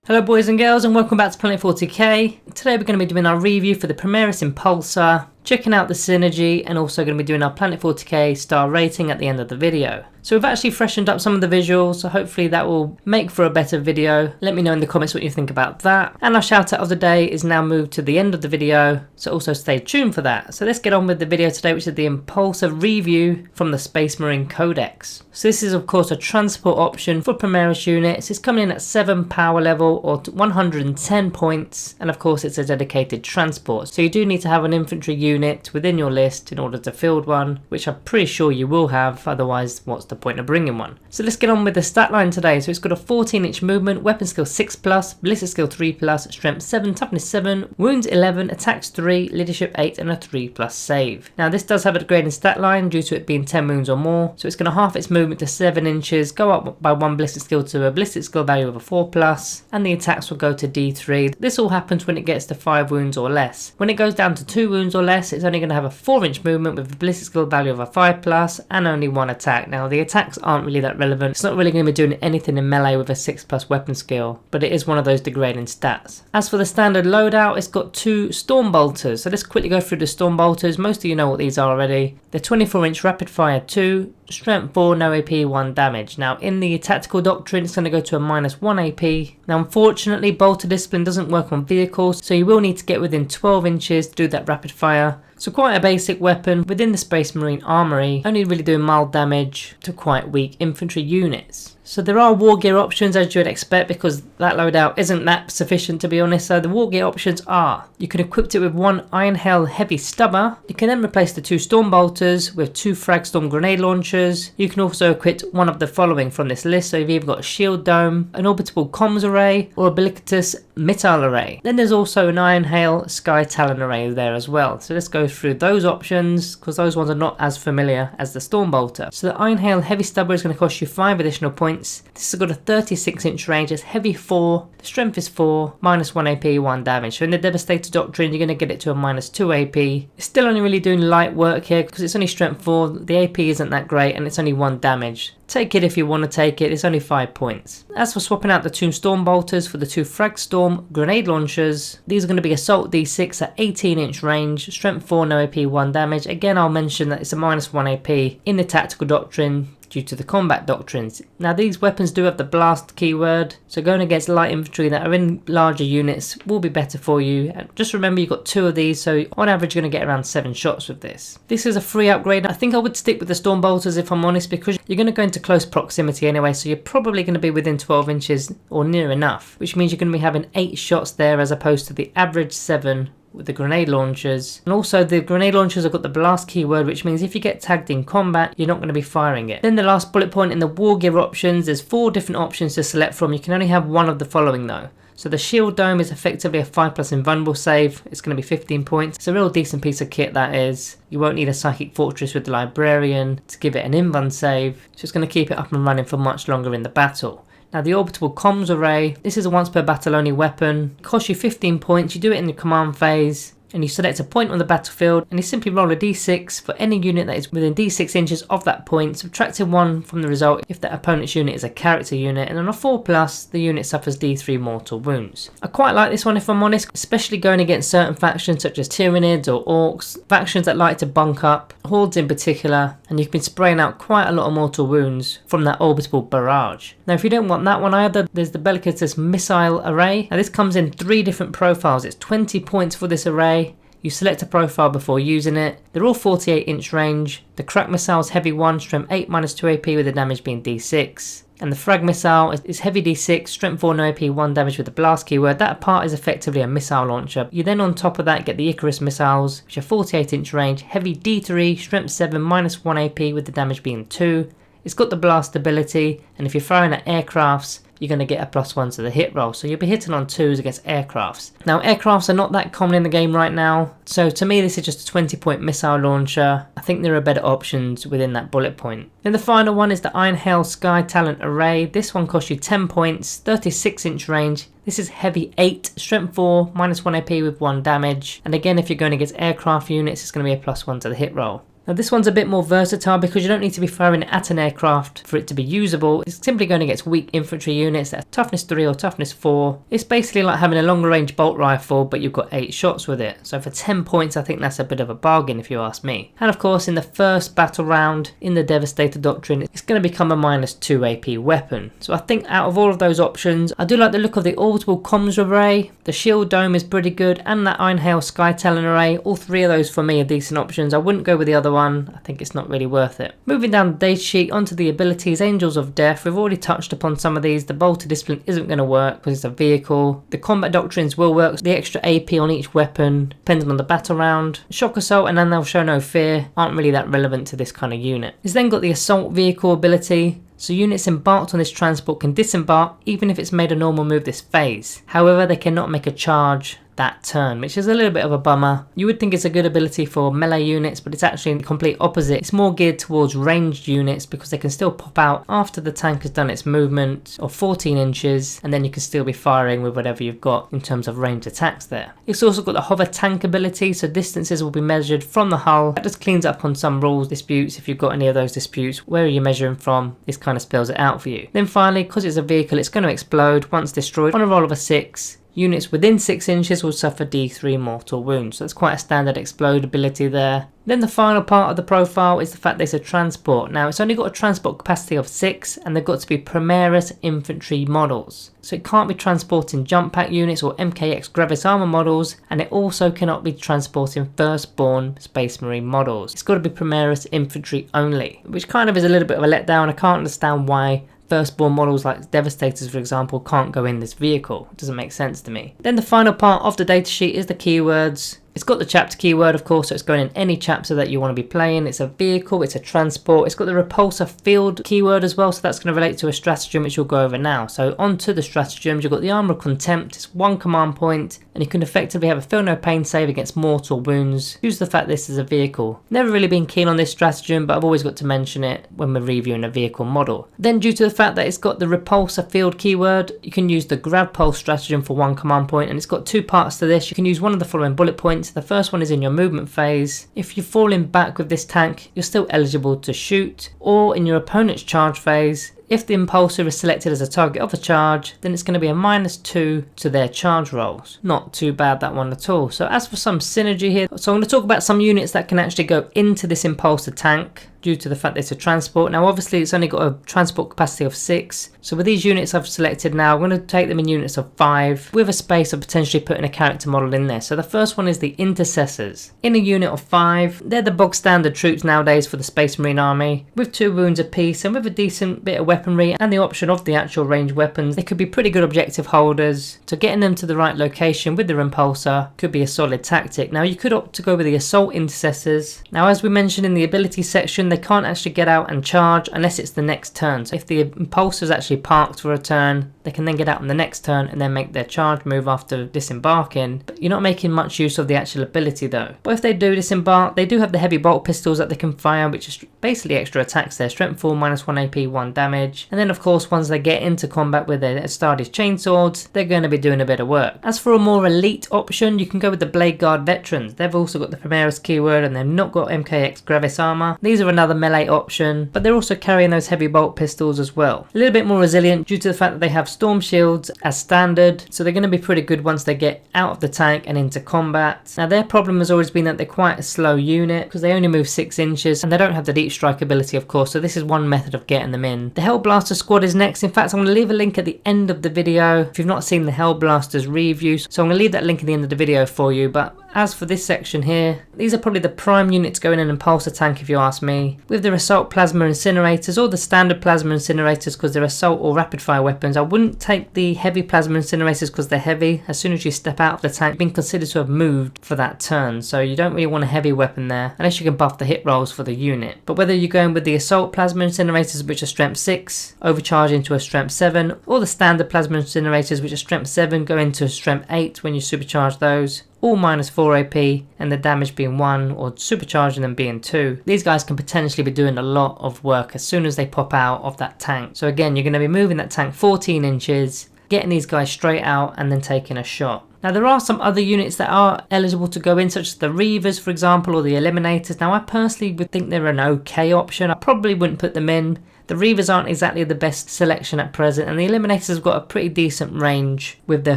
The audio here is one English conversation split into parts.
Hello boys and girls and welcome back to Planet 40k. Today we're going to be doing our review for the Primaris Impulsor, checking out the synergy, and also going to be doing our Planet 40k star rating at the end of the video. So we've actually freshened up some of the visuals, so hopefully that will make for a better video. Let me know in the comments what you think about that. And our shout out of the day is now moved to the end of the video, so also stay tuned for that. So let's get on with the video today, which is the Impulsor review from the Space Marine Codex. So this is of course a transport option for Primaris units. It's coming in at 7 power level or 110 points, and of course it's a dedicated transport. So you do need to have an infantry unit within your list in order to field one, which I'm pretty sure you will have, otherwise what's the point of bringing one? So let's get on with the stat line today. So it's got a 14-inch movement, weapon skill 6+, ballistic skill 3+, strength 7, toughness 7, wounds 11, attacks 3, leadership 8, and a 3+ save. Now this does have a degrading stat line due to it being 10 wounds or more, so it's going to half its movement to 7 inches, go up by 1 ballistic skill to a ballistic skill value of a 4+, and the attacks will go to D3. This all happens when it gets to 5 wounds or less. When it goes down to 2 wounds or less, it's only going to have a 4-inch movement with a ballistic skill value of a 5+ and only 1 attack. Now the attacks aren't really that relevant. It's not really going to be doing anything in melee with a 6+ weapon skill, but it is one of those degrading stats. As for the standard loadout, it's got 2 storm bolters. So let's quickly go through the storm bolters. Most of you know what these are already. They're 24-inch rapid fire 2, strength 4, no AP, 1 damage. Now in the tactical doctrine it's going to go to a -1 AP. Now unfortunately bolter discipline doesn't work on vehicles, so you will need to get within 12 inches to do that rapid fire. So quite a basic weapon within the Space Marine armory, only really doing mild damage to quite weak infantry units. So there are war gear options as you would expect, because that loadout isn't that sufficient to be honest. So the war gear options are, you can equip it with 1 Iron Hail heavy stubber. You can then replace the 2 storm bolters with 2 frag storm grenade launchers. You can also equip one of the following from this list. So you've either got a shield dome, an orbital comms array, or a bellicose missile array. Then there's also an Iron Hail sky talon array there as well. So let's go through those options, because those ones are not as familiar as the storm bolter. So the Iron Hail heavy stubber is going to cost you 5 additional points. This has got a 36-inch range, it's heavy 4, the strength is 4, -1 AP, 1 damage. So in the Devastator Doctrine you're going to get it to a -2 AP. It's still only really doing light work here because it's only strength 4, the AP isn't that great, and it's only 1 damage. Take it if you want to take it, it's only 5 points. As for swapping out the 2 storm bolters for the 2 frag storm grenade launchers, these are going to be assault D6 at 18-inch range, strength 4, no AP, 1 damage. Again I'll mention that it's a -1 AP in the tactical doctrine due to the combat doctrines. Now these weapons do have the blast keyword, so going against light infantry that are in larger units will be better for you. And just remember you've got 2 of these, so on average you're going to get around 7 shots with this. This is a free upgrade. I think I would stick with the storm bolters if I'm honest, because you're going to go into close proximity anyway, so you're probably going to be within 12 inches or near enough, which means you're going to be having 8 shots there as opposed to the average 7 with the grenade launchers. And also the grenade launchers have got the blast keyword, which means if you get tagged in combat you're not going to be firing it. Then the last bullet point in the war gear options, there's 4 different options to select from. You can only have one of the following though. So the shield dome is effectively a 5+ invulnerable save. It's going to be 15 points. It's a real decent piece of kit that is. You won't need a psychic fortress with the librarian to give it an invuln save, so it's going to keep it up and running for much longer in the battle. Now the orbital comms array, this is a once per battle only weapon. It costs you 15 points, you do it in the command phase, and you select a point on the battlefield and you simply roll a d6 for any unit that is within d6 inches of that point, subtracting 1 from the result if that opponent's unit is a character unit, and on a 4+, the unit suffers d3 mortal wounds. I quite like this one if I'm honest, especially going against certain factions such as Tyranids or Orcs, factions that like to bunk up, Hordes in particular, and you've been spraying out quite a lot of mortal wounds from that orbital barrage. Now if you don't want that one either, there's the bellicose missile array. Now this comes in 3 different profiles. It's 20 points for this array. You select a profile before using it. They're all 48-inch range. The crack missile's heavy 1, strength 8, -2 AP with the damage being D6. And the frag missile is heavy D6, strength 4, no AP, 1 damage with the blast keyword. That part is effectively a missile launcher. You then on top of that get the Icarus missiles, which are 48-inch range, heavy D3, strength 7, -1 AP with the damage being 2. It's got the blast ability, and if you're firing at aircrafts, you're going to get a +1 to the hit roll, so you'll be hitting on 2s against aircrafts. Now aircrafts are not that common in the game right now, so to me this is just a 20-point missile launcher. I think there are better options within that bullet point. Then the final one is the Iron Hail Sky Talent Array. This one costs you 10 points, 36-inch range. This is heavy 8, strength 4, -1 AP with 1 damage. And again, if you're going against aircraft units, it's going to be a +1 to the hit roll. Now this one's a bit more versatile because you don't need to be firing it at an aircraft for it to be usable. It's simply going against weak infantry units that are toughness 3 or toughness 4. It's basically like having a longer range bolt rifle, but you've got 8 shots with it. So for 10 points I think that's a bit of a bargain if you ask me. And of course in the first battle round in the Devastator Doctrine, it's going to become a -2 AP weapon. So I think out of all of those options, I do like the look of the orbital comms array. The shield dome is pretty good, and that Iron Hail Sky Talon array. All 3 of those for me are decent options. I wouldn't go with the other one. I think it's not really worth it. Moving down the data sheet onto the abilities, Angels of Death. We've already touched upon some of these. The Bolter Discipline isn't going to work because it's a vehicle. The Combat Doctrines will work. The extra AP on each weapon, depending on the battle round. Shock Assault and then they'll show no fear aren't really that relevant to this kind of unit. It's then got the Assault Vehicle ability. So units embarked on this transport can disembark even if it's made a normal move this phase. However, they cannot make a charge that turn, which is a little bit of a bummer. You would think it's a good ability for melee units, but it's actually the complete opposite. It's more geared towards ranged units because they can still pop out after the tank has done its movement of 14 inches, and then you can still be firing with whatever you've got in terms of ranged attacks there. It's also got the hover tank ability, so distances will be measured from the hull. That just cleans up on some rules disputes. If you've got any of those disputes, where are you measuring from? This kind of spells it out for you. Then finally, because it's a vehicle, it's going to explode once destroyed. On a roll of a 6, units within 6 inches will suffer D3 mortal wounds, so that's quite a standard explode ability there. Then the final part of the profile is the fact that it's a transport. Now it's only got a transport capacity of 6 and they've got to be Primaris infantry models. So it can't be transporting jump pack units or MKX Gravis armor models, and it also cannot be transporting firstborn Space Marine models. It's got to be Primaris infantry only, which kind of is a little bit of a letdown. I can't understand why firstborn models like Devastators, for example, can't go in this vehicle. It doesn't make sense to me. Then the final part of the datasheet is the keywords. It's got the chapter keyword, of course, so it's going in any chapter that you want to be playing. It's a vehicle, it's a transport. It's got the repulsor field keyword as well, so that's going to relate to a stratagem, which we'll go over now. So onto the stratagems, you've got the Armor of Contempt. It's 1 command point, and you can effectively have a feel no pain save against mortal wounds. Use the fact this is a vehicle. Never really been keen on this stratagem, but I've always got to mention it when we're reviewing a vehicle model. Then due to the fact that it's got the repulsor field keyword, you can use the grab pulse stratagem for 1 command point, and it's got 2 parts to this. You can use one of the following bullet points. The first one is in your movement phase. If you're falling back with this tank, you're still eligible to shoot, or in your opponent's charge phase. If the impulsor is selected as a target of a charge, then it's going to be a -2 to their charge rolls. Not too bad, that one at all. So as for some synergy here, so I'm going to talk about some units that can actually go into this impulsor tank due to the fact that it's a transport. Now obviously it's only got a transport capacity of 6, so with these units I've selected now, I'm going to take them in units of 5 with a space of potentially putting a character model in there. So the first one is the Intercessors. In a unit of 5, they're the bog standard troops nowadays for the Space Marine army, with 2 wounds apiece and with a decent bit of weaponry and the option of the actual ranged weapons. They could be pretty good objective holders, so getting them to the right location with their impulsor could be a solid tactic. Now you could opt to go with the Assault Intercessors. Now as we mentioned in the ability section, they can't actually get out and charge unless it's the next turn. So if the impulsor is actually parked for a turn, they can then get out on the next turn and then make their charge move after disembarking. But you're not making much use of the actual ability though. But if they do disembark, they do have the heavy bolt pistols that they can fire, which is basically extra attacks there. Strength 4, -1 AP, 1 damage. And then of course once they get into combat with their Astartes chainswords, they're going to be doing a bit of work. As for a more elite option, you can go with the Blade Guard Veterans. They've also got the Primaris keyword and they've not got MKX Gravis armor. These are another melee option, but they're also carrying those heavy bolt pistols as well. A little bit more resilient due to the fact that they have storm shields as standard, so they're going to be pretty good once they get out of the tank and into combat. Now their problem has always been that they're quite a slow unit because they only move 6 inches and they don't have the deep strike ability, of course, so this is one method of getting them in. The Hellblaster squad is next. In fact, I'm going to leave a link at the end of the video if you've not seen the Hellblasters review, so I'm going to leave that link at the end of the video for you. But as for this section here, these are probably the prime units going in an impulsor tank if you ask me, with their assault plasma incinerators or the standard plasma incinerators because they're assault or rapid fire weapons. I wouldn't take the heavy plasma incinerators because they're heavy. As soon as you step out of the tank, being considered to have moved for that turn, so you don't really want a heavy weapon there unless you can buff the hit rolls for the unit. But whether you're going with the assault plasma incinerators, which are strength 6, overcharge into a strength 7, or the standard plasma incinerators, which are strength 7, go into a strength 8 when you supercharge those, all -4 AP and the damage being 1 or supercharging them being 2. These guys can potentially be doing a lot of work as soon as they pop out of that tank. So again, you're going to be moving that tank 14 inches, getting these guys straight out and then taking a shot. Now there are some other units that are eligible to go in, such as the Reavers for example, or the Eliminators. Now I personally would think they're an okay option. I probably wouldn't put them in. The Reavers aren't exactly the best selection at present, and the Eliminators have got a pretty decent range with their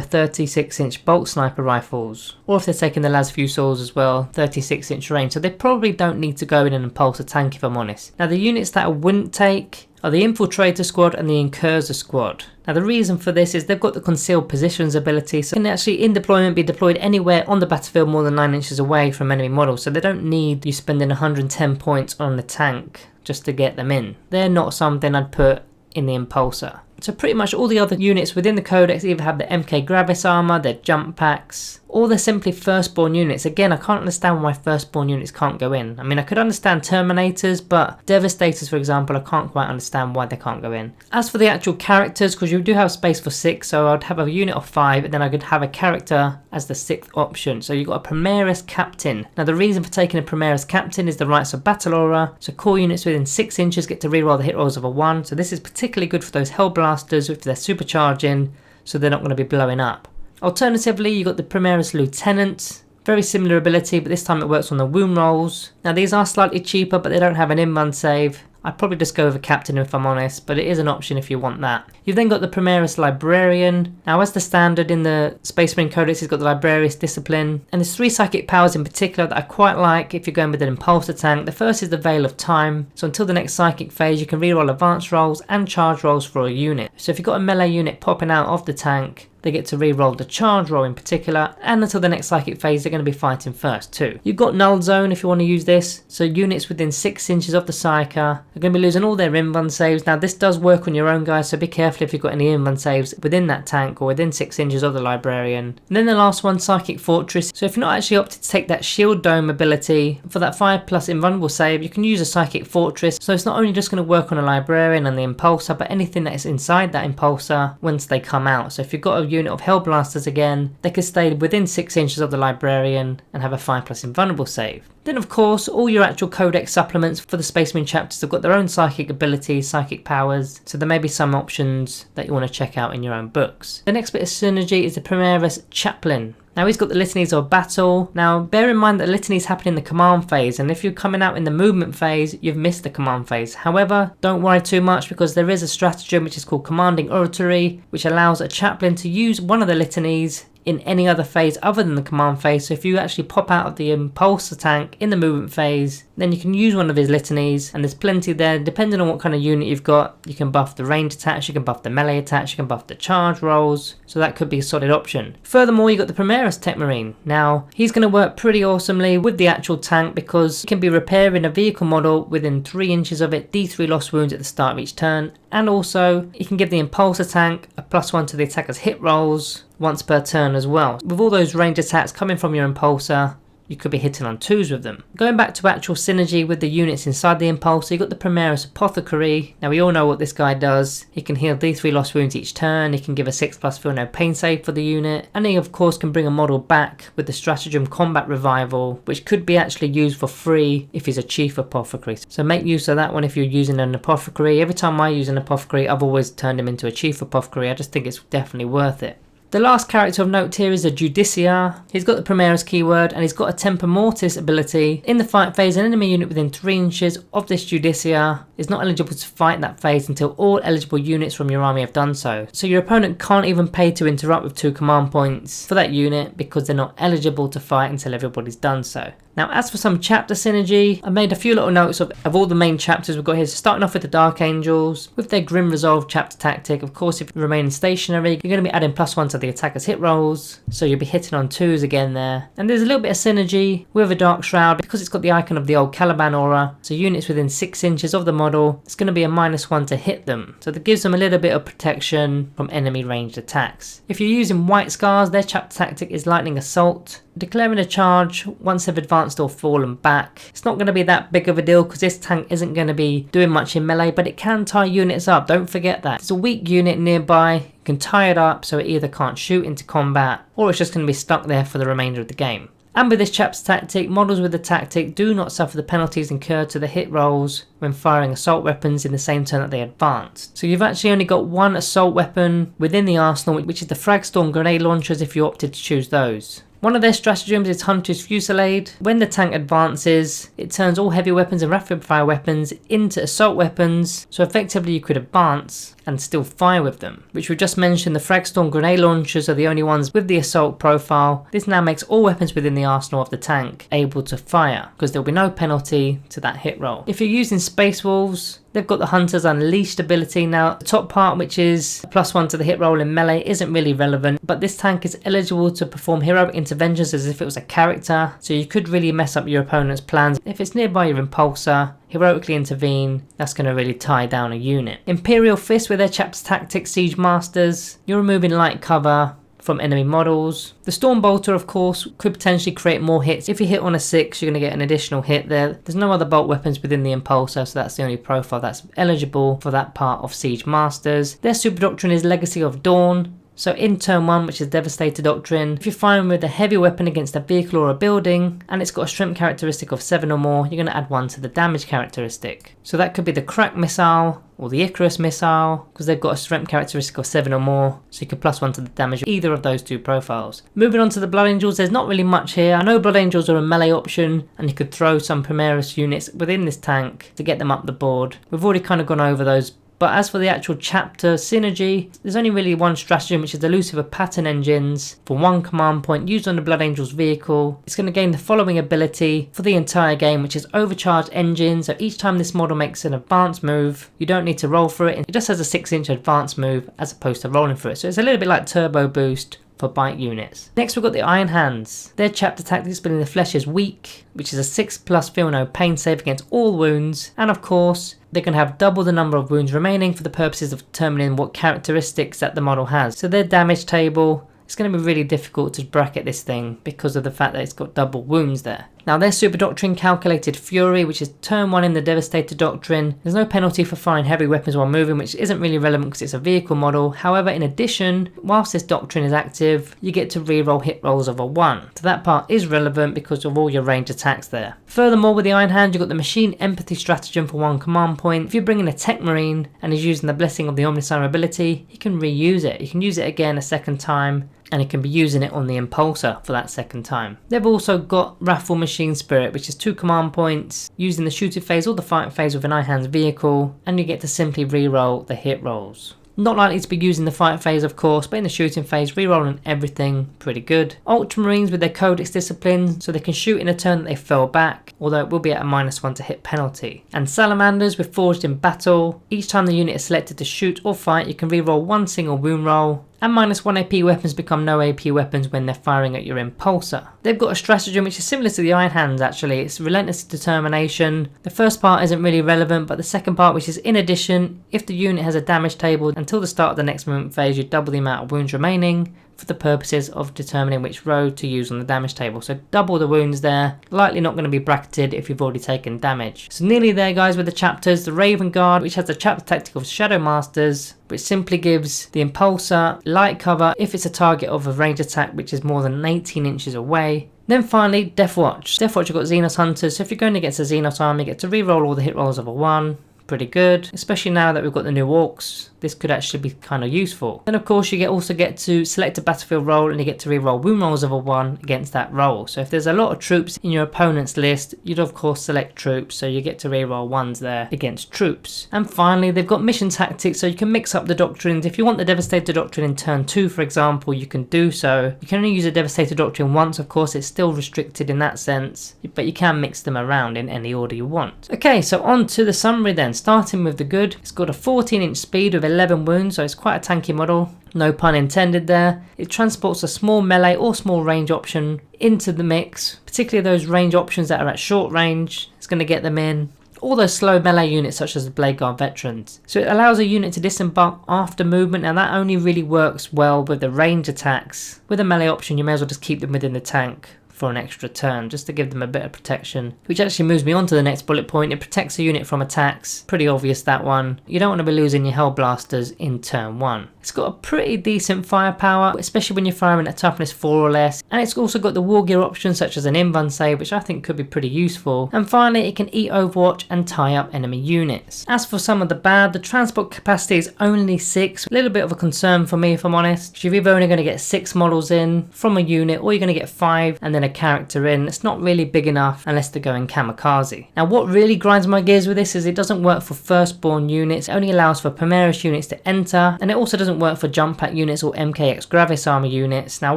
36-inch bolt sniper rifles. Or if they're taking the las Fusils as well, 36-inch range, so they probably don't need to go in an Impulsor tank if I'm honest. Now the units that I wouldn't take are the Infiltrator Squad and the Incursor Squad. Now the reason for this is they've got the Concealed Positions ability, so they can actually in deployment be deployed anywhere on the battlefield more than 9 inches away from enemy models, so they don't need you spending 110 points on the tank just to get them in. They're not something I'd put in the Impulsor. So pretty much all the other units within the codex either have the MK Gravis armor, their jump packs, or they're simply firstborn units. Again, I can't understand why firstborn units can't go in. I mean, I could understand Terminators, but Devastators, for example, I can't quite understand why they can't go in. As for the actual characters, because you do have space for 6, so I'd have a unit of 5, and then I could have a character as the 6th option. So you've got a Primaris Captain. Now the reason for taking a Primaris Captain is the Rights of Battle Aura, so core units within 6 inches get to reroll the hit rolls of a 1, so this is particularly good for those Hellblasters if they're supercharging, so they're not going to be blowing up. Alternatively, you got the Primaris Lieutenant, very similar ability, but this time it works on the wound rolls. Now these are slightly cheaper, but they don't have an in-run save. I'd probably just go with a Captain if I'm honest, but it is an option if you want that. You've then got the Primaris Librarian. Now as the standard in the Space Marine Codex, it's got the Librarius Discipline, and there's 3 psychic powers in particular that I quite like if you're going with an Impulsor tank. The first is the Veil of Time, so until the next psychic phase you can reroll advanced rolls and charge rolls for a unit. So if you've got a melee unit popping out of the tank, they get to reroll the charge roll in particular, and until the next psychic phase they're going to be fighting first too. You've got Null Zone if you want to use this, so units within 6 inches of the Psyker are going to be losing all their in-run saves. Now this does work on your own guys, so be careful if you've got any in-run saves within that tank or within 6 inches of the Librarian. And then the last one, Psychic Fortress, so if you're not actually opted to take that Shield Dome ability for that 5+ invulnerable save, you can use a Psychic Fortress, so it's not only just going to work on a Librarian and the Impulsor, but anything that is inside that Impulsor once they come out. So if you've got a unit of Hellblasters again, they can stay within 6 inches of the Librarian and have a 5+ invulnerable save. Then of course all your actual codex supplements for the Space Marine chapters have got their own psychic abilities, psychic powers, so there may be some options that you want to check out in your own books. The next bit of synergy is the Primaris Chaplain. Now he's got the Litanies of Battle. Now bear in mind that Litanies happen in the command phase, and if you're coming out in the movement phase, you've missed the command phase. However, don't worry too much, because there is a stratagem which is called Commanding Oratory, which allows a chaplain to use one of the Litanies in any other phase other than the command phase. So if you actually pop out of the Impulsor tank in the movement phase, then you can use one of his litanies, and there's plenty there. Depending on what kind of unit you've got, you can buff the range attacks, you can buff the melee attacks, you can buff the charge rolls, so that could be a solid option. Furthermore, you've got the Primaris Tech Marine. Now he's going to work pretty awesomely with the actual tank, because you can be repairing a vehicle model within 3 inches of it, D3 lost wounds at the start of each turn, and also you can give the Impulsor tank a +1 to the attacker's hit rolls once per turn as well. With all those range attacks coming from your Impulsor, you could be hitting on 2s with them. Going back to actual synergy with the units inside the Impulsor, you've got the Primaris Apothecary. Now we all know what this guy does. He can heal D3 lost wounds each turn, he can give a 6+ feel no pain save for the unit, and he of course can bring a model back with the Stratagem Combat Revival, which could be actually used for free if he's a Chief Apothecary. So make use of that one if you're using an Apothecary. Every time I use an Apothecary, I've always turned him into a Chief Apothecary. I just think it's definitely worth it. The last character of note here is a Judiciar. He's got the Primaris keyword, and he's got a Temper Mortis ability. In the fight phase, an enemy unit within 3 inches of this Judiciar is not eligible to fight that phase until all eligible units from your army have done so. So your opponent can't even pay to interrupt with 2 command points for that unit, because they're not eligible to fight until everybody's done so. Now as for some chapter synergy, I made a few little notes of all the main chapters we've got here. So starting off with the Dark Angels, with their Grim Resolve chapter tactic, of course if you remain stationary, you're going to be adding +1 to the attacker's hit rolls, so you'll be hitting on 2s again there. And there's a little bit of synergy with a Dark Shroud, because it's got the icon of the old Caliban aura, so units within 6 inches of the model, it's going to be a -1 to hit them, so that gives them a little bit of protection from enemy ranged attacks. If you're using White Scars, their chapter tactic is Lightning Assault, declaring a charge once they've advanced or fallen back. It's not going to be that big of a deal, because this tank isn't going to be doing much in melee, but it can tie units up, don't forget that. If there's a weak unit nearby, you can tie it up so it either can't shoot into combat, or it's just going to be stuck there for the remainder of the game. And with this chapter tactic, models with the tactic do not suffer the penalties incurred to the hit rolls when firing assault weapons in the same turn that they advance. So you've actually only got one assault weapon within the arsenal, which is the Fragstorm grenade launchers if you opted to choose those. One of their stratagems is Hunter's Fusillade. When the tank advances, it turns all heavy weapons and rapid fire weapons into assault weapons, so effectively you could advance and still fire with them. Which we just mentioned, the Fragstorm grenade launchers are the only ones with the assault profile. This now makes all weapons within the arsenal of the tank able to fire, because there will be no penalty to that hit roll. If you're using Space Wolves, they've got the Hunter's Unleashed ability. Now, the top part, which is +1 to the hit roll in melee, isn't really relevant, but this tank is eligible to perform heroic interventions as if it was a character, so you could really mess up your opponent's plans. If it's nearby your Impulsor, heroically intervene, that's going to really tie down a unit. Imperial Fist with their chapter tactic Siege Masters, you're removing light cover from enemy models. The Storm Bolter, of course, could potentially create more hits. If you hit on a 6, you're going to get an additional hit there. There's no other bolt weapons within the Impulsor, so that's the only profile that's eligible for that part of Siege Masters. Their Super Doctrine is Legacy of Dawn. So in turn 1, which is Devastator Doctrine, if you're firing with a heavy weapon against a vehicle or a building, and it's got a strength characteristic of 7 or more, you're going to add 1 to the damage characteristic. So that could be the Crack Missile or the Icarus Missile, because they've got a strength characteristic of 7 or more, so you could +1 to the damage of either of those two profiles. Moving on to the Blood Angels, there's not really much here. I know Blood Angels are a melee option, and you could throw some Primaris units within this tank to get them up the board. We've already kind of gone over those. But as for the actual chapter synergy, there's only really one stratagem, which is the Lucifer Pattern Engines for 1 command point used on the Blood Angel's vehicle. It's going to gain the following ability for the entire game, which is Overcharged Engine. So each time this model makes an advanced move, you don't need to roll for it. It just has a 6-inch advanced move as opposed to rolling for it. So it's a little bit like Turbo Boost for bite units. Next we've got the Iron Hands. Their chapter tactic Spilling the Flesh is weak, which is a 6+ feel no pain save against all wounds, and of course they can have double the number of wounds remaining for the purposes of determining what characteristics that the model has. So their damage table, it's going to be really difficult to bracket this thing because of the fact that it's got double wounds there. Now their Super Doctrine Calculated Fury, which is turn 1 in the Devastator Doctrine. There's no penalty for firing heavy weapons while moving, which isn't really relevant because it's a vehicle model. However, in addition, whilst this doctrine is active, you get to reroll hit rolls of a 1. So that part is relevant because of all your range attacks there. Furthermore, with the Iron Hand, you've got the Machine Empathy Stratagem for 1 command point. If you're bringing a Tech Marine and he's using the Blessing of the Omnissiah ability, he can reuse it. You can use it again a second time, and it can be using it on the Impulsor for that second time. They've also got Wrathful Machine Spirit, which is 2 command points, using the shooting phase or the fighting phase with an Iron Hands vehicle, and you get to simply reroll the hit rolls. Not likely to be using the fight phase, of course, but in the shooting phase, rerolling everything, pretty good. Ultramarines with their Codex Discipline, so they can shoot in a turn that they fell back, although it will be at a -1 to hit penalty. And Salamanders with Forged in Battle. Each time the unit is selected to shoot or fight, you can reroll 1 single wound roll. And -1 AP weapons become no AP weapons when they're firing at your Impulsor. They've got a stratagem which is similar to the Iron Hands actually. It's Relentless Determination. The first part isn't really relevant, but the second part, which is in addition, if the unit has a damage table until the start of the next movement phase, you double the amount of wounds remaining for the purposes of determining which road to use on the damage table. So double the wounds there, likely not going to be bracketed if you've already taken damage. So nearly there guys with the chapters. The Raven Guard, which has the chapter tactic of Shadow Masters, which simply gives the Impulsor light cover if it's a target of a range attack which is more than 18 inches away. Then finally, Death Watch. Death Watch, you've got Xenos Hunters, so if you're going against a Xenos army, you get to reroll all the hit rolls of a 1. Pretty good, especially now that we've got the new orcs. This could actually be kind of useful. Then of course you also get to select a battlefield roll, and you get to reroll wound rolls of a 1 against that roll. So if there's a lot of troops in your opponent's list, you'd of course select troops, so you get to reroll 1s there against troops. And finally, they've got mission tactics, so you can mix up the doctrines. If you want the Devastator Doctrine in turn 2, for example, you can do so. You can only use a Devastator Doctrine once, of course, it's still restricted in that sense, but you can mix them around in any order you want. Okay, so on to the summary then. Starting with the good, it's got a 14-inch speed with 11 wounds, so it's quite a tanky model, no pun intended there. It transports a small melee or small range option into the mix, particularly those range options that are at short range. It's going to get them in. All those slow melee units such as the Blade Guard veterans. So it allows a unit to disembark after movement, and that only really works well with the range attacks. With a melee option, you may as well just keep them within the tank for an extra turn, just to give them a bit of protection. Which actually moves me on to the next bullet point. It protects a unit from attacks. Pretty obvious, that one. You don't want to be losing your Hellblasters in turn 1. It's got a pretty decent firepower, especially when you're firing at toughness 4 or less. And it's also got the war gear options such as an invuln save, which I think could be pretty useful. And finally, it can eat Overwatch and tie up enemy units. As for some of the bad, the transport capacity is only 6. A little bit of a concern for me, if I'm honest. You're either only going to get 6 models in from a unit, or you're going to get 5 and then a character in. It's not really big enough unless they're going kamikaze. Now what really grinds my gears with this is it doesn't work for firstborn units. It only allows for Primaris units to enter, and it also doesn't work for jump pack units or MKX Gravis armor units. Now I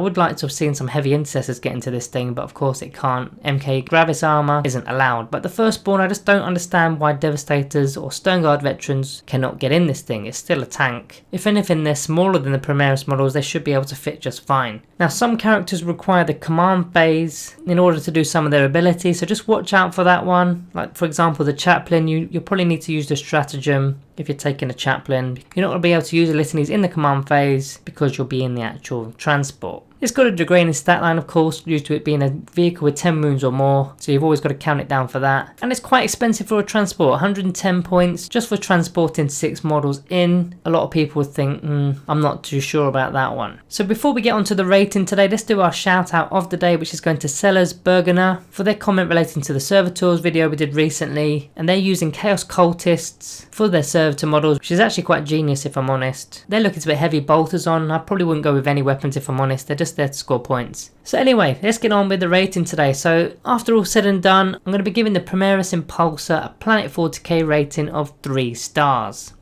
would like to have seen some heavy intercessors get into this thing, but of course it can't. MK Gravis armor isn't allowed. But the firstborn, I just don't understand why Devastators or Stoneguard veterans cannot get in this thing. It's still a tank. If anything, they're smaller than the Primaris models. They should be able to fit just fine. Now some characters require the command phase in order to do some of their abilities, so just watch out for that one. Like for example the chaplain, you'll probably need to use the stratagem if you're taking a chaplain. You're not going to be able to use the litanies in the command phase because you'll be in the actual transport. It's got a degrading stat line, of course, due to it being a vehicle with 10 wounds or more, so you've always got to count it down for that. And it's quite expensive for a transport, 110 points just for transporting 6 models in. A lot of people would think, I'm not too sure about that one. So before we get onto the rating today, let's do our shout out of the day, which is going to Sellers Bergener for their comment relating to the Servitors video we did recently, and they're using Chaos Cultists for their Servitor models, which is actually quite genius if I'm honest. They're looking to put heavy bolters on. I probably wouldn't go with any weapons if I'm honest. They're just there to score points. So anyway, let's get on with the rating today. So after all said and done, I'm going to be giving the Primaris Impulsor a Planet 40k rating of 3 stars.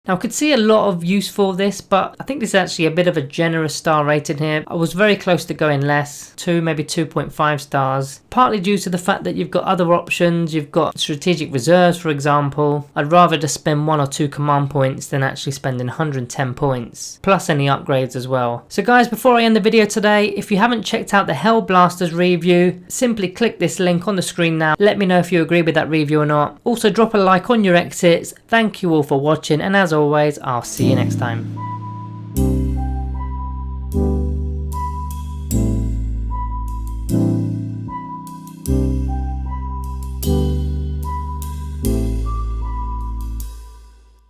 Now I could see a lot of use for this, but I think this is actually a bit of a generous star rating here. I was very close to going less, 2, maybe 2.5 stars. Partly due to the fact that you've got other options, you've got strategic reserves for example. I'd rather just spend 1 or 2 command points than actually spending 110 points, plus any upgrades as well. So guys, before I end the video today, if you haven't checked out the Hellblasters review, simply click this link on the screen now. Let me know if you agree with that review or not. Also drop a like on your exits. Thank you all for watching, and as always, I'll see you next time.